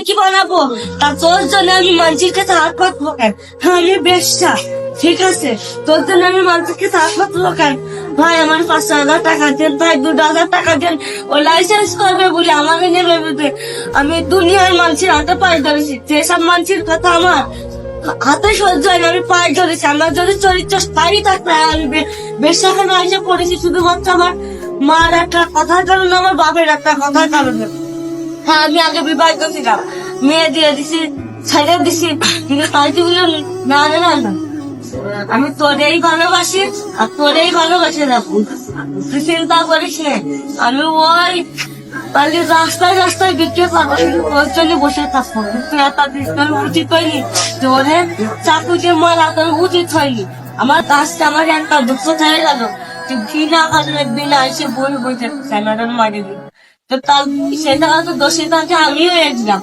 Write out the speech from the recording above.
কি বানাবো? তা তোর জন্য আমি মানুষের কাছে হাত পাতবো কেন? আমি বেশটা, ঠিক আছে? তোর জন্য আমি মানুষের কাছে হাত পাতবো কেন? ভাই আমার 5,000 টাকা দেন, ভাই 2,000 টাকা দেন। ও লাইসেন্স করবে বলে আমাকে নেবে বুঝে আমি দুনিয়ার মানুষের হাতে পায়ে ধরেছি। যেসব মানুষের কথা আমার হাতে সহ্য হয় না, আমি পায়ে ধরেছি। আমার যদি চরিত্র স্থায়ী থাকবে, আমি বেশাখানে এসে পড়েছি শুধুমাত্র আমার মার একটা কথার কারণে, আমার বাপের একটা কথার কারণে। হ্যাঁ, আমি আগে বিবাহিত ছিলাম, মেয়ে দিয়ে দিছি, ছেড়ে দিছি, কিন্তু তাই তো বললাম না না না না, আমি তোরেই ভালোবাসি আর তোরেই ভালোবাসে যাবো। তুই চিন্তা করিস না, আমি ওই তাহলে রাস্তায় রাস্তায় বিক্রি পাবো, ওর জন্য বসে থাকবো। তুই একটা তোর উচিত হয়নি, তোরে চাকু দিয়ে মারা তোর উচিত হয়নি। আমার কাজটা আমার একটা দুঃখ ছেড়ে গেল, তুই বিনা কারণে বিনা এসে বই বইতে ক্যামেরার মারি দিল। তো তার সেটা তো দোষী থাকে আমিও একদম